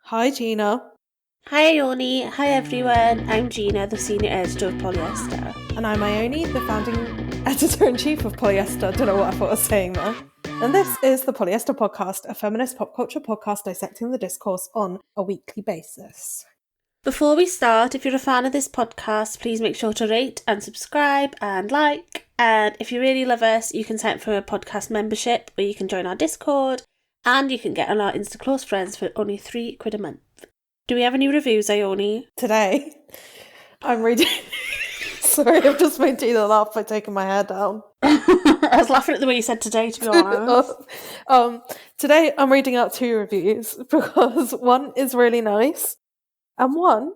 Hi, Gina. Hi Ione, hi everyone, I'm Gina, the senior editor of Polyester. And I'm Ione, the founding editor-in-chief of Polyester. Don't know what I thought I was saying there. And this is the Polyester Podcast, a feminist pop culture podcast dissecting the discourse on a weekly basis. Before we start, if you're a fan of this podcast, please make sure to rate and subscribe and like. And if you really love us, you can sign up for a podcast membership where you can join our Discord and you can get on our Insta Close Friends for only £3 a month. Do we have any reviews, Ione? Today, I'm reading... Sorry, I've just made Gina laugh by taking my hair down. I was laughing at the way you said today, to be honest. Today, I'm reading out 2 reviews because one is really nice and one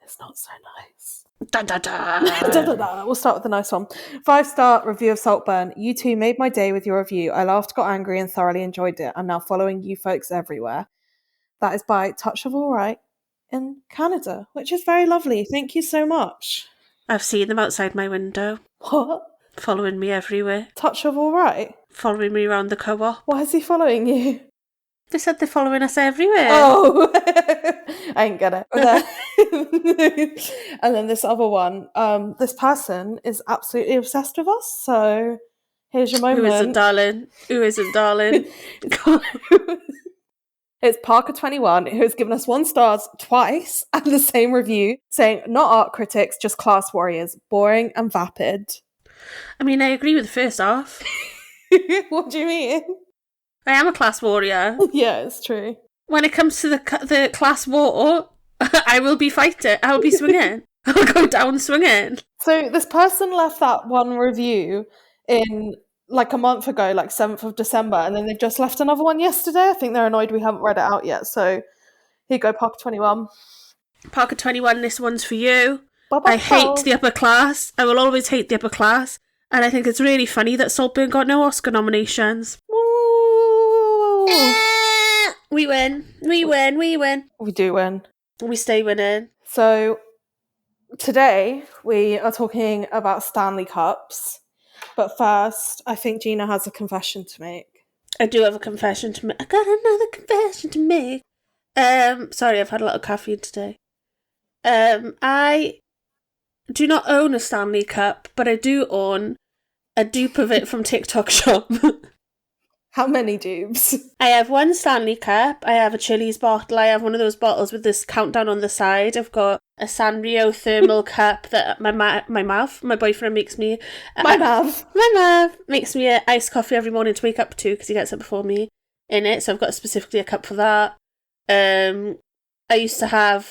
is not so nice. Da, da, da. Da, da, da. We'll start with the nice one. 5-star review of Saltburn. You two made my day with your review. I laughed, got angry, and thoroughly enjoyed it. I'm now following you folks everywhere. That is by Touch of All Right in Canada, which is very lovely. Thank you so much. I've seen them outside my window. What? Following me everywhere. Touch of All Right? Following me around the co-op. Why is he following you? They said they're following us everywhere. Oh, I ain't get it. And then this other one, this person is absolutely obsessed with us, so here's your moment. Who isn't, darling? Who isn't, darling? It's Parker21, who has given us 1 star twice and the same review, saying, not art critics, just class warriors. Boring and vapid. I mean, I agree with the first half. What do you mean? I am a class warrior. Yeah, it's true. When it comes to the class war, I will be fighting. I will be swinging. I'll go down swinging. So this person left that one review in... like a month ago, like 7th of December, and then they've just left another one yesterday. I think they're annoyed we haven't read it out yet, so here you go, Parker21. Parker21, this one's for you. Bye-bye. I hate the upper class. I will always hate the upper class, and I think it's really funny that Saltburn got no Oscar nominations. Woo! We win. We win. We win. We do win. We stay winning. So today we are talking about Stanley Cups. But first, I think Gina has a confession to make. I do have a confession to make. I got another confession to make. Sorry, I've had a lot of caffeine today. I do not own a Stanley Cup, but I do own a dupe of it from TikTok Shop. How many dupes? I have 1 Stanley Cup. I have a Chili's bottle. I have one of those bottles with this countdown on the side. I've got a Sanrio thermal cup that my boyfriend makes me. My Mav makes me an iced coffee every morning to wake up to because he gets up before me in it. So I've got specifically a cup for that. I used to have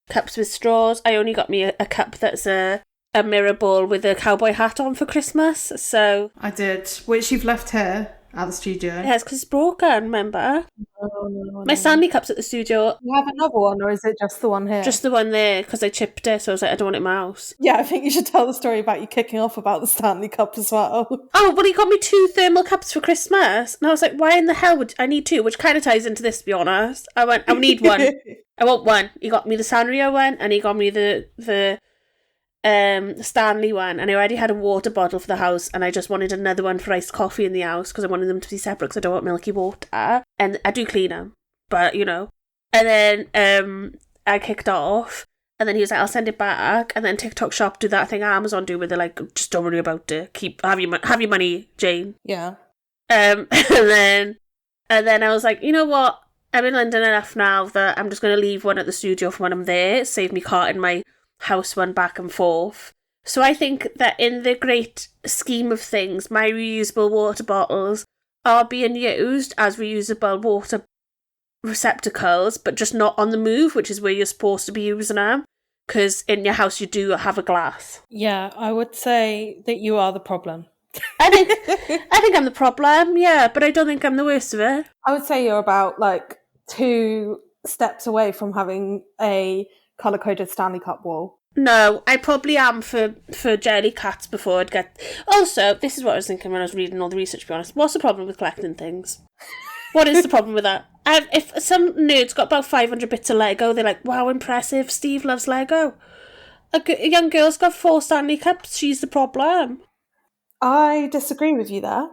cups with straws. I only got me a cup that's a mirror ball with a cowboy hat on for Christmas. So I did, which you've left here. At the studio? Yes, because it's broken, remember? No. My Stanley Cup's at the studio. You have another one, or is it just the one here? Just the one there, because I chipped it, so I was like, I don't want it in my house. Yeah, I think you should tell the story about you kicking off about the Stanley Cup as well. Oh, well, he got me 2 thermal cups for Christmas. And I was like, why in the hell would I need 2? Which kind of ties into this, to be honest. I need 1. I want 1. He got me the Sanrio one, and he got me the Stanley one, and I already had a water bottle for the house, and I just wanted another one for iced coffee in the house because I wanted them to be separate because I don't want milky water, and I do clean them, but you know. And then I kicked off, and then he was like, I'll send it back, and then TikTok Shop do that thing Amazon do where they're like, just don't worry about it, have your money, Jane. Yeah. And then I was like, you know what, I'm in London enough now that I'm just going to leave one at the studio for when I'm there, save me carting my house one back and forth. So I think that in the great scheme of things, my reusable water bottles are being used as reusable water receptacles, but just not on the move, which is where you're supposed to be using them, because in your house you do have a glass. Yeah, I would say that you are the problem. I think I'm the problem, yeah, but I don't think I'm the worst of it. I would say you're about 2 steps away from having a colour-coded Stanley Cup wall. No, I probably am for jelly cats before I'd get... Also, this is what I was thinking when I was reading all the research, to be honest. What's the problem with collecting things? What is the problem with that? If some nerds got about 500 bits of Lego, they're like, wow, impressive, Steve loves Lego. A young girl's got 4 Stanley Cups, she's the problem. I disagree with you there.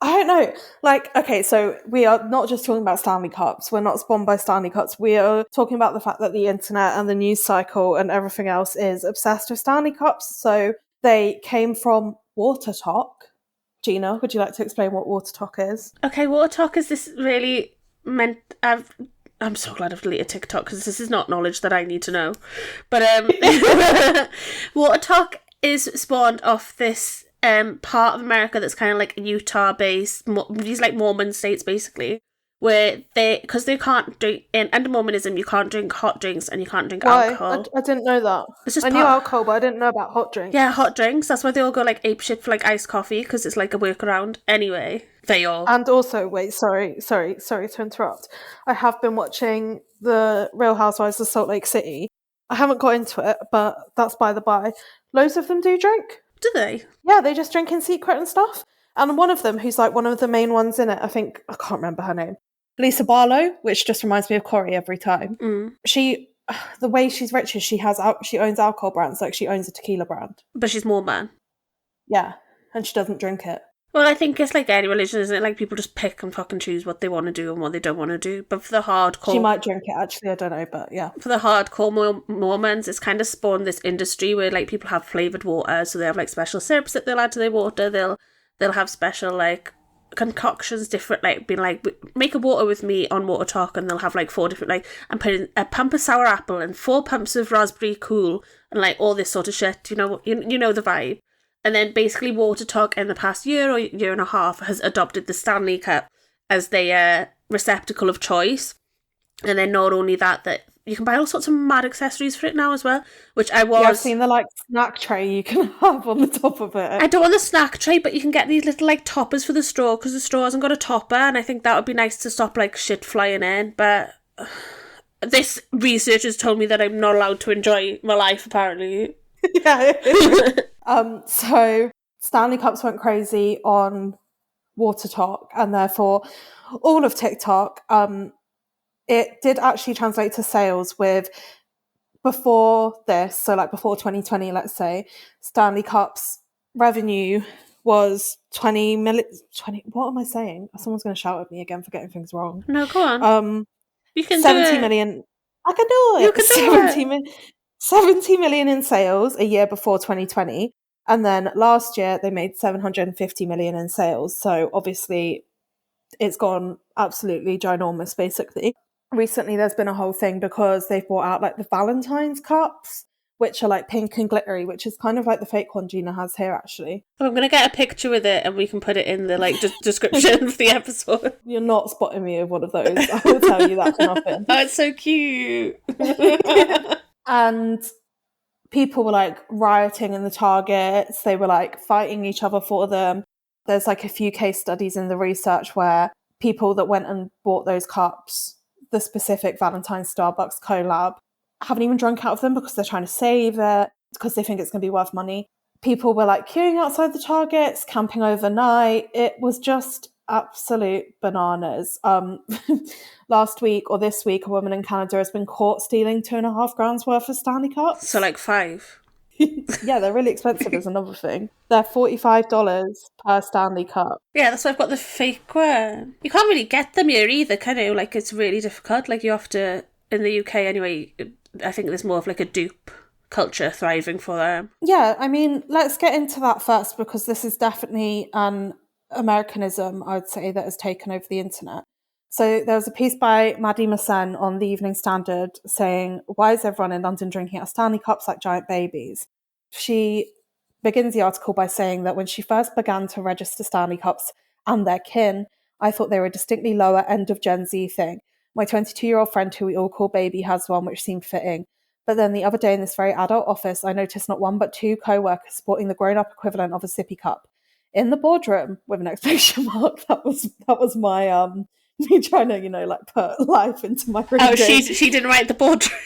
I don't know. Like, okay, so we are not just talking about Stanley Cups. We're not spawned by Stanley Cups. We are talking about the fact that the internet and the news cycle and everything else is obsessed with Stanley Cups. So they came from water talk. Gina, would you like to explain what water talk is? Okay, water talk is this really meant. I'm so glad I've deleted TikTok because this is not knowledge that I need to know. But water talk is spawned off this part of America that's kind of like Utah based. These like Mormon states basically, where because they can't drink under Mormonism, you can't drink hot drinks and you can't drink Why? alcohol. I didn't know that. It's just I knew alcohol, but I didn't know about hot drinks. Yeah, hot drinks. That's why they all go like apeshit for like iced coffee because it's like a workaround. Anyway, they all. And also, wait, sorry to interrupt. I have been watching the Real Housewives of Salt Lake City. I haven't got into it, but that's by the by. Loads of them do drink. Do they? Yeah, they just drink in secret and stuff. And one of them, who's like one of the main ones in it, I can't remember her name. Lisa Barlow, which just reminds me of Corey every time. She, the way she's rich is she owns alcohol brands, like she owns a tequila brand. But she's Mormon. Yeah, and she doesn't drink it. Well, I think it's like any religion, isn't it? Like people just pick and fucking choose what they want to do and what they don't want to do. But for the hardcore, she might drink it. Actually, I don't know, but yeah. For the hardcore Mormons, it's kind of spawned this industry where like people have flavored water, so they have like special syrups that they'll add to their water. They'll have special like concoctions, different like being like make a water with me on Water Talk, and they'll have like 4 different like and put in a pump of sour apple and 4 pumps of raspberry cool and like all this sort of shit. You know the vibe. And then basically Water Talk in the past year or year and a half has adopted the Stanley Cup as their receptacle of choice. And then not only that you can buy all sorts of mad accessories for it now as well, which I was... Yeah, I've seen the like snack tray you can have on the top of it. I don't want the snack tray, but you can get these little like toppers for the straw because the straw hasn't got a topper, and I think that would be nice to stop like shit flying in, but... This research has told me that I'm not allowed to enjoy my life, apparently. Yeah. So Stanley Cups went crazy on Water Talk, and therefore all of TikTok. It did actually translate to sales with before this, so like before 2020, let's say, Stanley Cups revenue was 20 million. 20. What am I saying? Someone's going to shout at me again for getting things wrong. No, go on. You can 70 do it. million. I can do it. You can do it. 70 million in sales a year before 2020. And then last year they made 750 million in sales. So obviously it's gone absolutely ginormous, basically. Recently there's been a whole thing because they've brought out like the Valentine's cups, which are like pink and glittery, which is kind of like the fake one Gina has here, actually. I'm going to get a picture with it and we can put it in the like description of the episode. You're not spotting me with one of those. I will tell you that for nothing. Oh, it's so cute. And people were like rioting in the Targets. They were like fighting each other for them. There's like a few case studies in the research where people that went and bought those cups, the specific Valentine's Starbucks collab, haven't even drunk out of them because they're trying to save it, because they think it's going to be worth money. People were like queuing outside the Targets, camping overnight. It was just absolute bananas. Last week or this week, a woman in Canada has been caught stealing $2.5 grand worth of Stanley Cups. So like 5. Yeah, they're really expensive is another thing. They're $45 per Stanley Cup. Yeah, that's why I've got the fake one. You can't really get them here either, can you? Like, it's really difficult. Like, you have to, in the UK anyway, I think there's more of like a dupe culture thriving for them. Yeah, I mean, let's get into that first, because this is definitely an Americanism, I would say, that has taken over the internet. So there was a piece by Maddie Massen on the Evening Standard saying, why is everyone in London drinking out of Stanley Cups like giant babies? She begins the article by saying that when she first began to register Stanley Cups and their kin, I thought they were a distinctly lower end of Gen Z thing. My 22-year-old friend, who we all call Baby, has one, which seemed fitting. But then the other day in this very adult office, I noticed not one but 2 co-workers sporting the grown-up equivalent of a sippy cup. In the boardroom, with an exclamation mark. That was my me trying to, like put life into my reading. Oh, she didn't write the boardroom.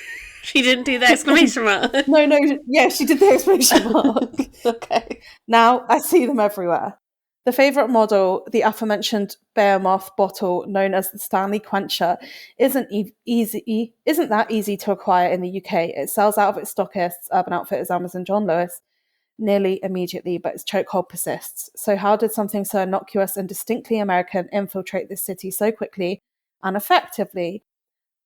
She didn't do the exclamation mark. No, yeah, she did the exclamation mark. Okay. Now I see them everywhere. The favourite model, the aforementioned Behemoth bottle known as the Stanley Quencher, isn't that easy to acquire in the UK. It sells out of its stockists, Urban Outfitters, Amazon, John Lewis. nearly immediately, but its chokehold persists. So how did something so innocuous and distinctly American infiltrate this city so quickly and effectively?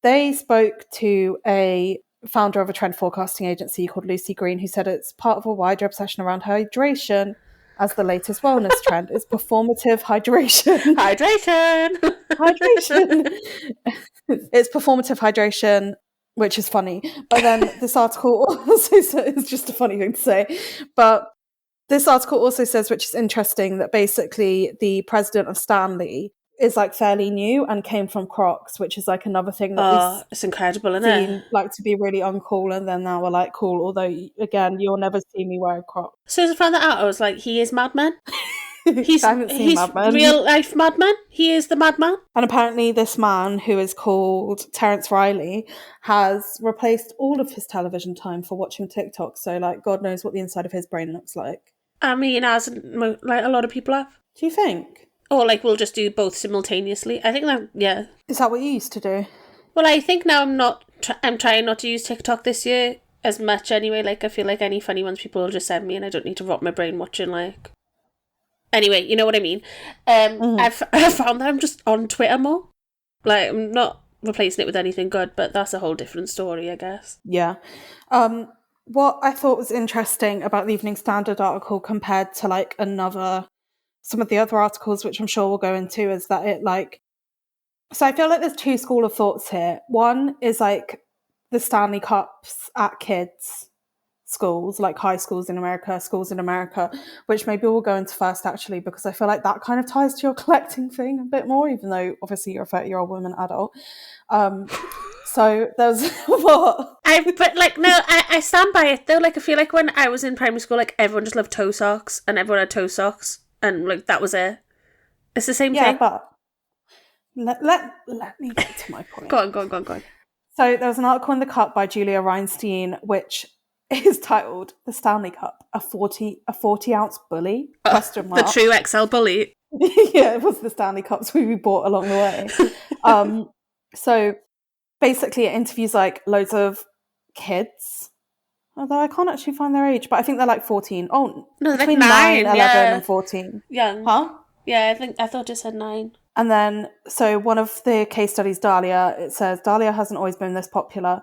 They spoke to a founder of a trend forecasting agency called Lucy Green, who said it's part of a wider obsession around hydration as the latest wellness trend. It's performative hydration. Hydration! Hydration. It's performative hydration, which is funny. But then this article also says, it's just a funny thing to say, but this article also says, which is interesting, that basically the president of Stanley is like fairly new and came from Crocs, which is like another thing that we've It's incredible, isn't seen it? like to be really uncool, and then now we're like cool. Although again, you'll never see me wear Crocs. As soon as I found that out, I was like, he is Madman. I haven't seen Mad Men. Real life Madman. He is the Madman. And apparently this man, who is called Terence Riley, has replaced all of his television time for watching TikTok. So like God knows what the inside of his brain looks like. I mean, as like a lot of people have. Do you think? Or like we'll just do both simultaneously. I think that, yeah. Is that what you used to do? Well, I think now I'm trying not to use TikTok this year as much anyway. Like I feel like any funny ones people will just send me and I don't need to rot my brain watching like... Anyway, you know what I mean. I've found that I'm just on Twitter more. Like, I'm not replacing it with anything good, but that's a whole different story, I guess. Yeah. What I thought was interesting about the Evening Standard article compared to like some of the other articles, which I'm sure we'll go into, is that it like... So I feel like there's two school of thoughts here. One is like the Stanley Cups at kids' schools, like high schools in America, which maybe we'll go into first actually, because I feel like that kind of ties to your collecting thing a bit more, even though obviously you're a 30-year-old woman adult. So there's what I stand by it though. Like I feel like when I was in primary school, like everyone just loved toe socks and everyone had toe socks and like that was it. It's the same thing. Yeah, but let me get to my point. Go on. So there was an article in The Cup by Julia Reinstein, which is titled "The Stanley Cup, a 40-ounce bully?" Question mark. The true XL bully. Yeah, it was the Stanley Cups we bought along the way. So basically it interviews like loads of kids, although I can't actually find their age, but I think they're like 14. Oh, no, between like 9, 11 yeah. and 14. Young. Huh? Yeah, I thought it said 9. And then, so one of the case studies, Dahlia, it says, Dahlia hasn't always been this popular.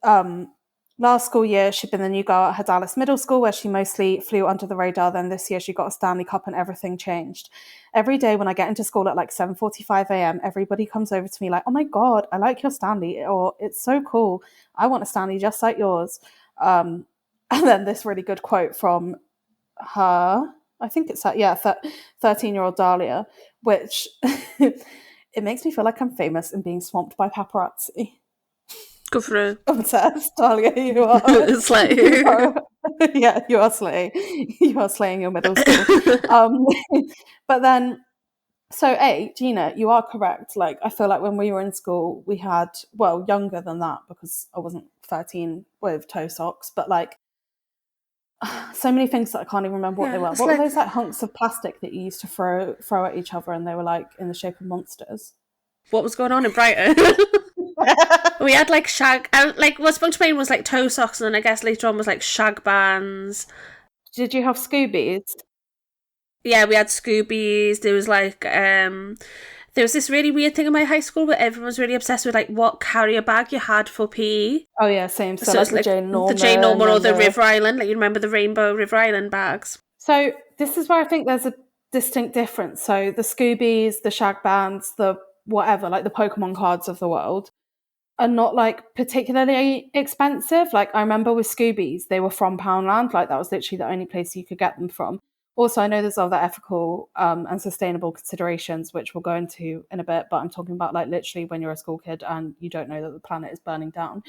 Last school year, she'd been the new girl at her Dallas middle school, where she mostly flew under the radar. Then this year, she got a Stanley Cup and everything changed. Every day when I get into school at like 7:45 a.m., everybody comes over to me like, oh my God, I like your Stanley, or it's so cool. I want a Stanley just like yours. And then this really good quote from her, I think it's 13-year-old Dahlia, which it makes me feel like I'm famous and being swamped by paparazzi. Good for her. Obsessed, Dahlia, you are. Slay. Yeah, you are slay. You are slaying your middle school. But then, so Gina, you are correct. Like, I feel like when we were in school, we had, well, younger than that because I wasn't 13 with toe socks, but like, so many things that I can't even remember what they were. What were those like hunks of plastic that you used to throw at each other and they were like in the shape of monsters? What was going on in Brighton? We had like what sprung to mind was like toe socks, and then I guess later on was like shag bands. Did you have Scoobies? Yeah, we had Scoobies. There was like there was this really weird thing in my high school where everyone was really obsessed with like what carrier bag you had for PE. Oh yeah, same. So like the Jane Norman. The Jane Norman or the River Island. Like you remember the rainbow River Island bags. So this is where I think there's a distinct difference. So the Scoobies, the shag bands, the whatever, like the Pokemon cards of the world, are not like particularly expensive. Like I remember with Scoobies, they were from Poundland. Like that was literally the only place you could get them from. Also, I know there's other ethical and sustainable considerations, which we'll go into in a bit, but I'm talking about like literally when you're a school kid and you don't know that the planet is burning down.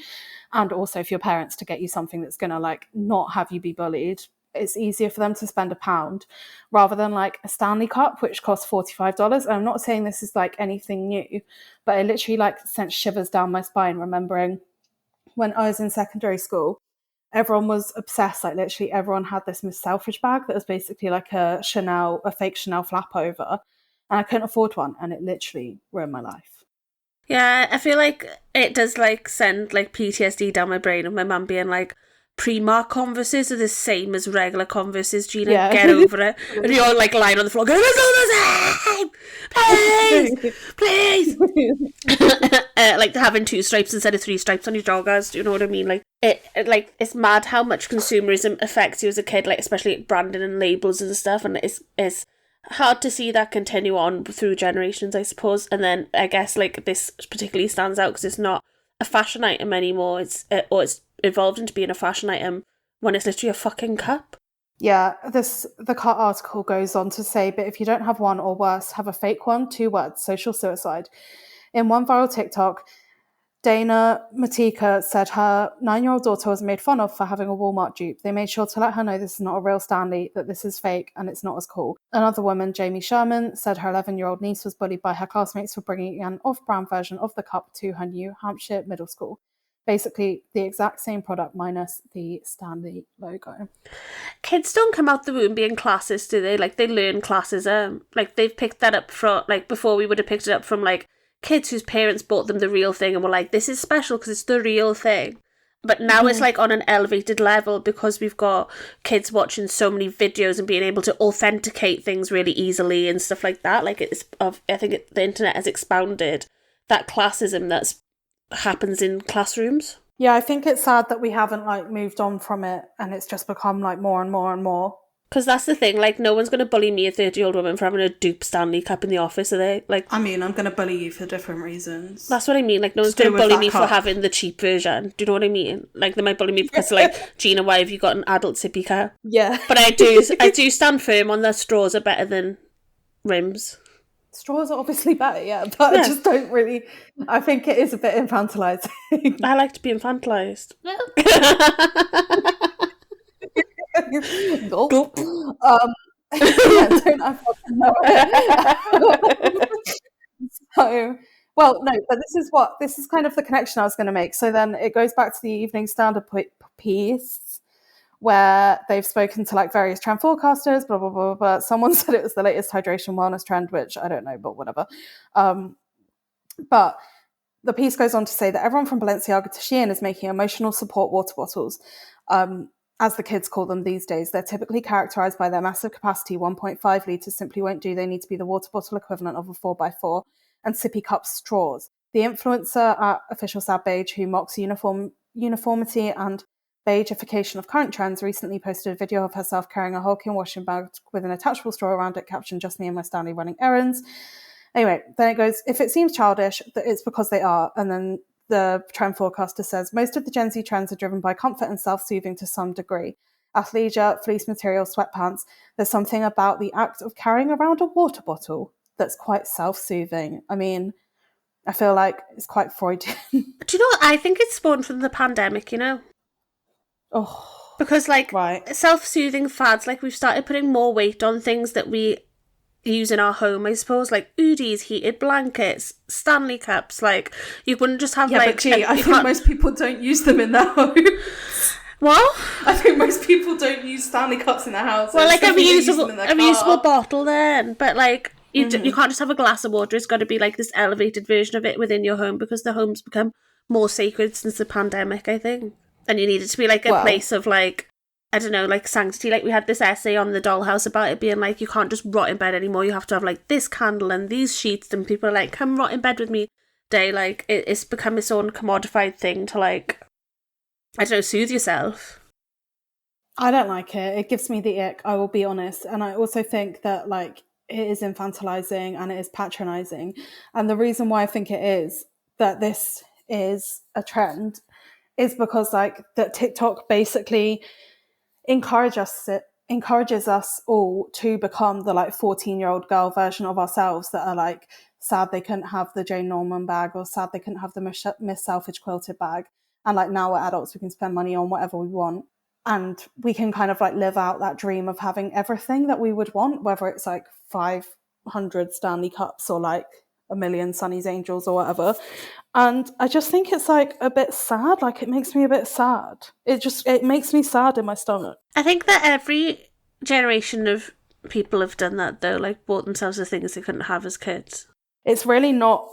And also for your parents to get you something that's going to like not have you be bullied, it's easier for them to spend £1 rather than like a Stanley Cup, which costs $45. And I'm not saying this is like anything new, but it literally like sent shivers down my spine remembering when I was in secondary school. Everyone was obsessed, like literally everyone had this Miss Selfridge bag that was basically like a fake Chanel flap over, and I couldn't afford one, and it literally ruined my life. Yeah, I feel like it does like send like PTSD down my brain of my mum being like, Primark Converses are the same as regular Converses, Gina. Yeah. Get over it. And you're like lying on the floor going, it's all the same! Please! Please! Like having 2 stripes instead of 3 stripes on your joggers. Do you know what I mean? Like it's mad how much consumerism affects you as a kid, like especially branding and labels and stuff. And it's hard to see that continue on through generations, I suppose. And then I guess like this particularly stands out because it's not a fashion item anymore. It's evolved into being a fashion item when it's literally a fucking cup. Yeah, the Cut article goes on to say, but if you don't have one or worse, have a fake one, 2 words, social suicide. In one viral TikTok, Dana Matika said her 9-year-old daughter was made fun of for having a Walmart dupe. They made sure to let her know this is not a real Stanley, that this is fake and it's not as cool. Another woman, Jamie Sherman, said her 11-year-old niece was bullied by her classmates for bringing an off-brand version of the cup to her New Hampshire middle school. Basically, the exact same product minus the Stanley logo. Kids don't come out the womb being classist, do they? Like, they learn classism. Like, they've picked that up from, like, before we would have picked it up from, like, kids whose parents bought them the real thing and were like, this is special because it's the real thing. But now it's, like, on an elevated level because we've got kids watching so many videos and being able to authenticate things really easily and stuff like that. Like, I think the internet has expounded that classism that's happens in classrooms. Yeah, I think it's sad that we haven't like moved on from it and it's just become like more and more and more. Because that's the thing, like no one's going to bully me, a 30-year-old woman, for having a dupe Stanley Cup in the office, are they? Like, I mean, I'm going to bully you for different reasons. That's what I mean, like no one's going to bully me for having the cheap version. Do you know what I mean? Like they might bully me because like, Gina, why have you got an adult sippy cup? Yeah. But I do stand firm on that straws are better than rims. Straws are obviously better, yeah, but I just don't really... I think it is a bit infantilising. I like to be infantilised. Gulp. Gulp. Yeah, don't I fucking know it. So, well, no, but this is kind of the connection I was going to make. So then it goes back to the Evening Standard piece where they've spoken to like various trend forecasters, blah, blah, blah, blah. Someone said it was the latest hydration wellness trend, which I don't know, but whatever. But the piece goes on to say that everyone from Balenciaga to Shein is making emotional support water bottles, as the kids call them these days. They're typically characterised by their massive capacity. 1.5 litres simply won't do. They need to be the water bottle equivalent of a 4x4 and sippy cup straws. The influencer at Official Sad Beige, who mocks uniformity and beigification of current trends, recently posted a video of herself carrying a hulking washing bag with an attachable straw around it, captioned, "Just me and my Stanley running errands." Anyway, then it goes, if it seems childish, it's because they are. And then the trend forecaster says, most of the Gen Z trends are driven by comfort and self-soothing to some degree. Athleisure, fleece material, sweatpants. There's something about the act of carrying around a water bottle that's quite self-soothing. I mean, I feel like it's quite Freudian. Do you know what? I think it's spawned from the pandemic, you know? Oh, because like right. Self-soothing fads, like we've started putting more weight on things that we use in our home, I suppose, like Oodies, heated blankets, Stanley Cups. Like you wouldn't just have but gee, I think most people don't use them in their home. What? I think most people don't use Stanley Cups in their house. Well, like a reusable bottle then, but like you can't just have a glass of water. It's got to be like this elevated version of it within your home because the home's become more sacred since the pandemic, I think. And you need it to be like a place of like, I don't know, like sanctity. Like we had this essay on the Dollhouse about it being like, you can't just rot in bed anymore. You have to have like this candle and these sheets, and people are like, come rot in bed with me day. Like it's become its own commodified thing to like, I don't know, soothe yourself. I don't like it. It gives me the ick, I will be honest. And I also think that like it is infantilizing and it is patronizing. And the reason why I think it is that this is a trend is because like that TikTok basically encourages us all to become the like 14-year-old girl version of ourselves that are like sad they couldn't have the Jane Norman bag or sad they couldn't have the Miss Selfridge quilted bag, and like now we're adults, we can spend money on whatever we want and we can kind of like live out that dream of having everything that we would want, whether it's like 500 Stanley Cups or like a million Sunny's Angels or whatever. And I just think it's like a bit sad. Like it makes me a bit sad. It makes me sad in my stomach. I think that every generation of people have done that though, like bought themselves the things they couldn't have as kids. It's really not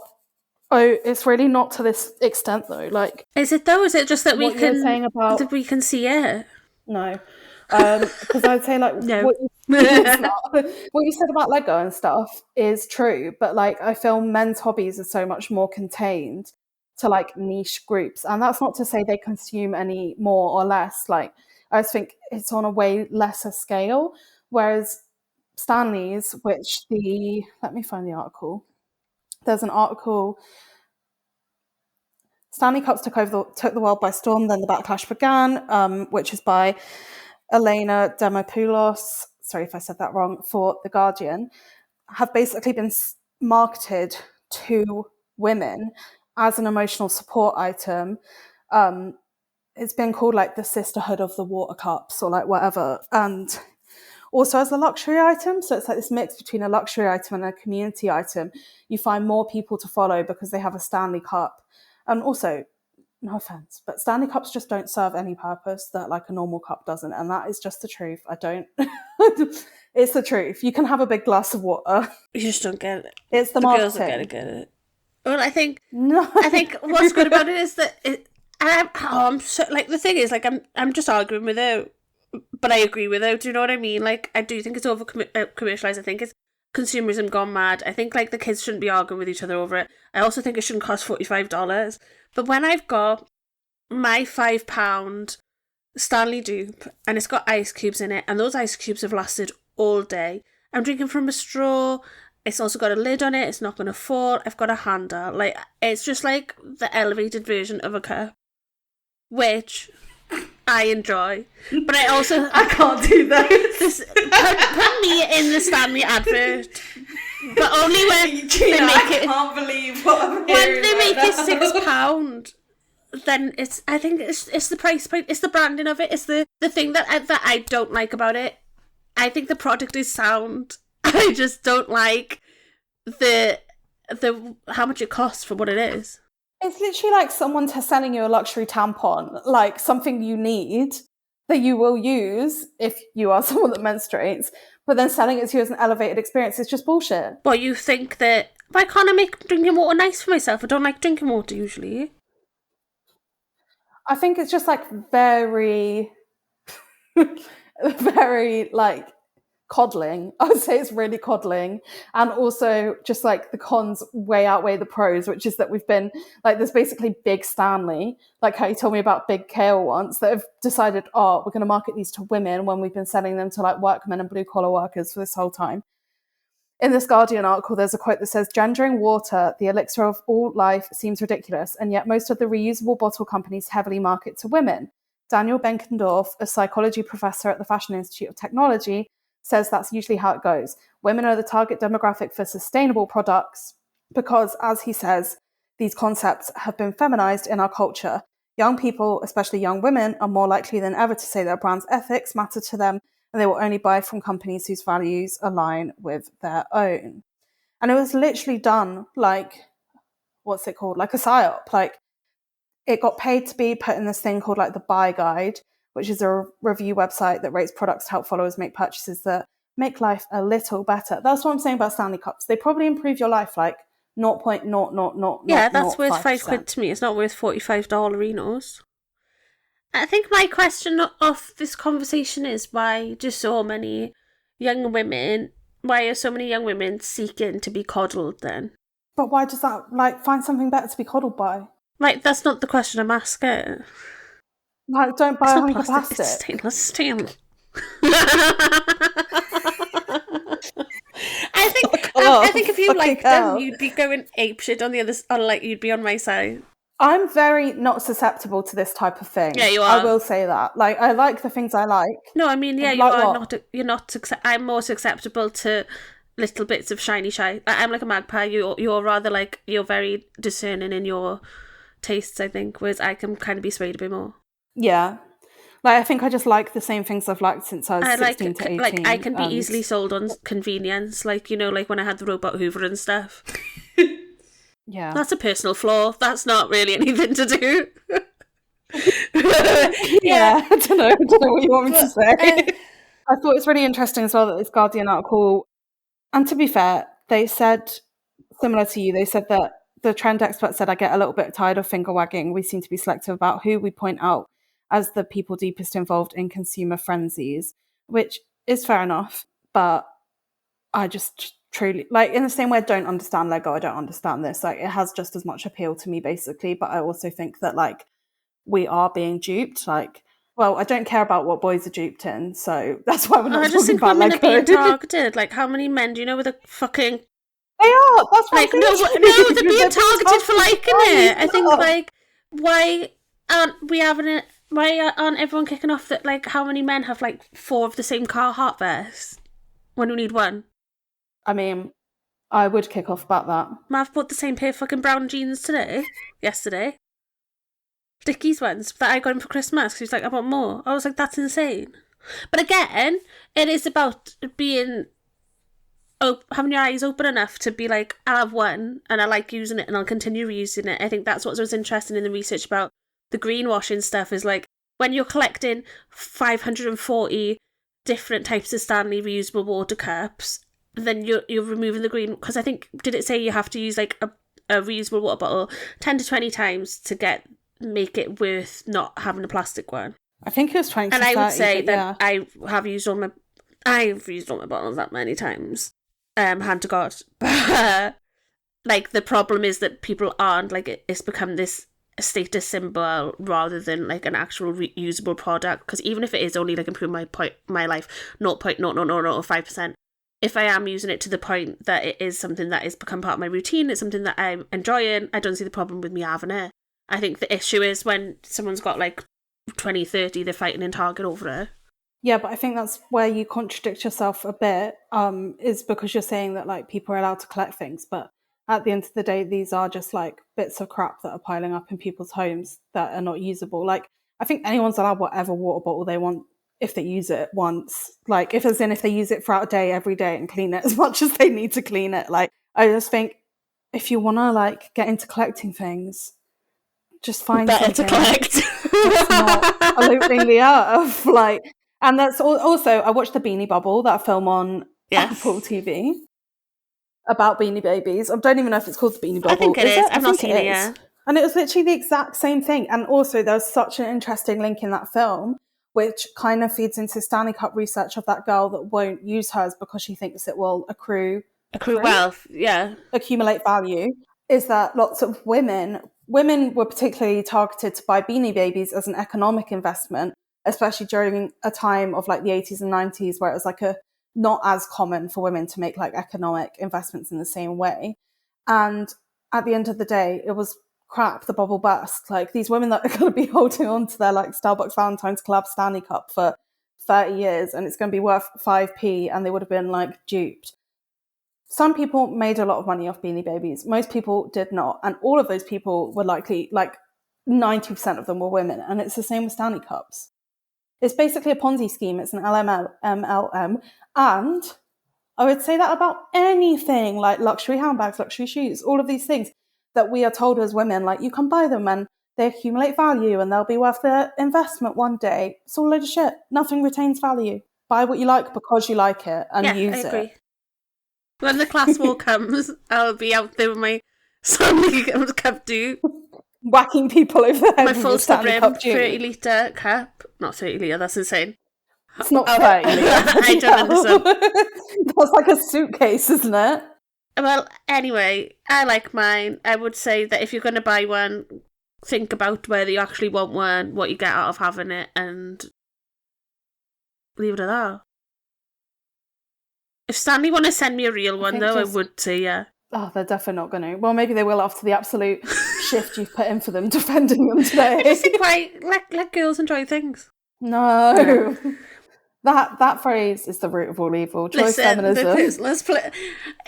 Oh, it's really not to this extent though. Like, is it though? Is it just that what you were saying about that we can see it? no, because I'd say like No. it's not. What you said about Lego and stuff is true, but like I feel men's hobbies are so much more contained to like niche groups, and that's not to say they consume any more or less. Like I just think it's on a way lesser scale, whereas Stanley's, which let me find the article. There's an article. Stanley Cups took the world by storm. Then the backlash began, which is by Elena Demopoulos. Sorry if I said that wrong. For The Guardian, have basically been marketed to women as an emotional support item. It's been called like the sisterhood of the water cups or like whatever, and also as a luxury item. So it's like this mix between a luxury item and a community item. You find more people to follow because they have a Stanley Cup. And also, no offense, but Stanley Cups just don't serve any purpose that like a normal cup doesn't. And that is just the truth. It's the truth. You can have a big glass of water. You just don't get it. It's the girls marketing. are gonna get it. Well, I think what's good about it is that I'm so, like, the thing is, like, I'm just arguing with her, but I agree with her. Do you know what I mean? Like, I do think it's over commercialized. I think it's consumerism gone mad. I think like the kids shouldn't be arguing with each other over it. I also think it shouldn't cost $45. But when I've got my £5 Stanley dupe and it's got ice cubes in it, and those ice cubes have lasted all day, I'm drinking from a straw. It's also got a lid on it. It's not going to fall. I've got a handle. Like, it's just like the elevated version of a cup, which I enjoy. But I also I can't do that. Put me in the Stanley advert, but only when Gina, they make it. I can't believe what I'm When hearing they make right it now. £6, then I think it's the price point. It's the branding of it. It's the thing that I don't like about it. I think the product is sound. I just don't like the how much it costs for what it is. It's literally like someone selling you a luxury tampon, like something you need that you will use if you are someone that menstruates, but then selling it to you as an elevated experience is just bullshit. But you think that, why can't I make drinking water nice for myself? I don't like drinking water usually. I think it's just like very, very like coddling. I would say it's really coddling. And also just like the cons way outweigh the pros, which is that we've been like, there's basically Big Stanley, like how you told me about Big Kale once, that have decided, oh, we're going to market these to women when we've been selling them to like workmen and blue collar workers for this whole time. In this Guardian article, there's a quote that says, gendering water, the elixir of all life, seems ridiculous, and yet most of the reusable bottle companies heavily market to women. Daniel Benkendorf, a psychology professor at the Fashion Institute of Technology, says that's usually how it goes. Women are the target demographic for sustainable products because, as he says, these concepts have been feminized in our culture. Young people, especially young women, are more likely than ever to say their brand's ethics matter to them, and they will only buy from companies whose values align with their own. And it was literally done like, what's it called? Like a psyop. Like, it got paid to be put in this thing called like the Buy Guide, which is a review website that rates products to help followers make purchases that make life a little better. That's what I'm saying about Stanley Cups. They probably improve your life like 0.000. Yeah, that's worth £5 to me. It's not worth $45 I think my question of this conversation is why are so many young women seeking to be coddled then? But why does that, like, find something better to be coddled by? Like, that's not the question I'm asking. Like, don't buy a hunk of plastic. It's stainless steel. I think if you liked them, you'd be going apeshit on the other, like you'd be on my side. I'm very not susceptible to this type of thing. Yeah, you are. I will say that. Like, I like the things I like. No, I mean, yeah, you like are what? not. You're not. I'm more susceptible to little bits of shiny shy. I'm like a magpie. You're rather like, you're very discerning in your tastes, I think, whereas I can kind of be swayed a bit more. Yeah. Like, I think I just like the same things I've liked since I was 16 to 18. Like, I can be easily sold on convenience. Like, you know, like when I had the robot Hoover and stuff. Yeah. That's a personal flaw. That's not really anything to do. Yeah, I don't know what you want me to say. I thought it's really interesting as well that this Guardian article, and to be fair, they said, similar to you, they said that the trend expert said, I get a little bit tired of finger wagging. We seem to be selective about who we point out as the people deepest involved in consumer frenzies, which is fair enough. But I just truly, like, in the same way I don't understand Lego, I don't understand this. Like, it has just as much appeal to me, basically. But I also think that, like, we are being duped. Like, well, I don't care about what boys are duped in, so that's why we're not I just talking think about women Lego. are being targeted. Like, how many men do you know with a fucking... They are. That's what Like, I'm no, saying. no, they're being targeted for liking it. I think, Oh. like, why aren't we having it? Why aren't everyone kicking off that, like, how many men have, like, 4 of the same Carhartt vests when we need one? I mean, I would kick off about that. Mav bought the same pair of fucking brown jeans yesterday. Dickies ones that I got him for Christmas. He was like, I want more. I was like, that's insane. But again, it is about being... having your eyes open enough to be like, I'll have one and I like using it and I'll continue using it. I think that's what was interesting in the research about the greenwashing stuff, is like, when you're collecting 540 different types of Stanley reusable water cups, then you're removing the green, because I think, did it say you have to use like a reusable water bottle 10 to 20 times to make it worth not having a plastic one? I think it was 20 and to 30, I would say that yeah. I've used all my bottles that many times. Hand to God. But like, the problem is that people aren't, like, it's become this status symbol rather than like an actual reusable product. Because even if it is only like improving my life 0.00005%, if I am using it to the point that it is something that has become part of my routine, it's something that I'm enjoying, I don't see the problem with me having it. I think the issue is when someone's got like 20, 30, they're fighting in Target over it. Yeah, but I think that's where you contradict yourself a bit, is because you're saying that, like, people are allowed to collect things, but at the end of the day, these are just like bits of crap that are piling up in people's homes that are not usable. Like, I think anyone's allowed whatever water bottle they want if they use it once. Like, if they use it throughout a day, every day, and clean it as much as they need to clean it. Like, I just think if you want to, like, get into collecting things, just find better something to collect. that's not polluting the earth. Like, and that's also, I watched the Beanie Bubble, that film on Apple TV about Beanie Babies. I don't even know if it's called the Beanie Bubble. I think it is. I've not seen it yet. And it was literally the exact same thing. And also, there's such an interesting link in that film, which kind of feeds into Stanley Cup research of that girl that won't use hers because she thinks it will accrue wealth, accumulate value, is that lots of women were particularly targeted to buy Beanie Babies as an economic investment, especially during a time of like the 80s and 90s where it was like not as common for women to make like economic investments in the same way. And at the end of the day, it was crap. The bubble burst. Like, these women that are going to be holding on to their like Starbucks Valentine's Club Stanley Cup for 30 years and it's going to be worth 5p, and they would have been like duped. Some people made a lot of money off Beanie Babies. Most people did not. And all of those people were likely, like 90% of them were women. And it's the same with Stanley Cups. It's basically a Ponzi scheme. It's an MLM. And I would say that about anything, like luxury handbags, luxury shoes, all of these things that we are told as women, like, you can buy them and they accumulate value and they'll be worth their investment one day. It's all a load of shit. Nothing retains value. Buy what you like because you like it and use it. When the class war comes, I'll be out there with my Stanley Cup do. Whacking people over the head. My full brim 30-litre cup. Not 30-litre, that's insane. It's not 30 litres. I don't understand. That's like a suitcase, isn't it? Well, anyway, I like mine. I would say that if you're going to buy one, think about whether you actually want one, what you get out of having it, and leave it at that. If Stanley want to send me a real one, though, I would say, yeah. Oh, they're definitely not going to. Well, maybe they will after the absolute shift you've put in for them defending them today. I just think, let girls enjoy things. No. That phrase is the root of all evil. Choice feminism. Let's play.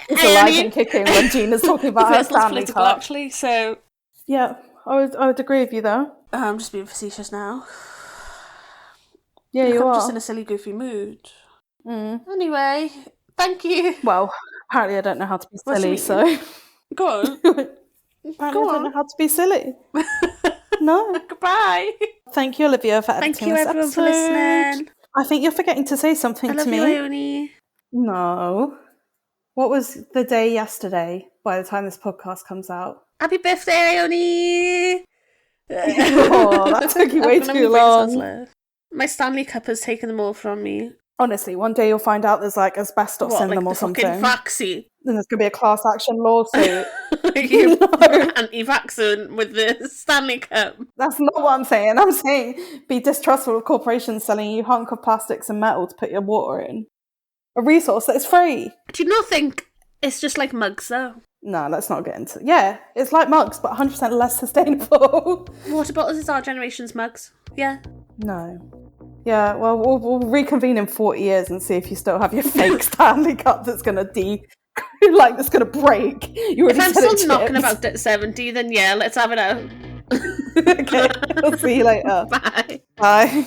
It's alive and kicking when Gina's talking about her Stanley Cup. Actually, so yeah, I would agree with you there. I'm just being facetious now. Yeah, you are just in a silly, goofy mood. Anyway, thank you. Well, apparently I don't know how to be silly, so go on. Apparently I don't know how to be silly. No. Goodbye. Thank you, Olivia, for editing this episode. Thank you, everyone, for listening. I think you're forgetting to say something to me. I love you, Ione. No. What was the day yesterday by the time this podcast comes out? Happy birthday, Ione! Oh, that took you way I'm gonna too be brain long. cells. My Stanley Cup has taken them all from me. Honestly, one day you'll find out there's like asbestos What, in like them or the fucking something. vaccine? Then there's going to be a class action lawsuit. You No. anti-vaccine with the Stanley Cup. That's not what I'm saying. I'm saying be distrustful of corporations selling you hunk of plastics and metal to put your water in. A resource that is free. Do you not think it's just like mugs, though? No, let's not get into it. Yeah, it's like mugs, but 100% less sustainable. Water bottles is our generation's mugs. Yeah. No. Yeah, well, we'll reconvene in 40 years and see if you still have your fake Stanley Cup that's going to that's going to break. You If already I'm said still it knocking chips. about at 70, then yeah, let's have it out. Okay, I'll see you later. Bye. Bye.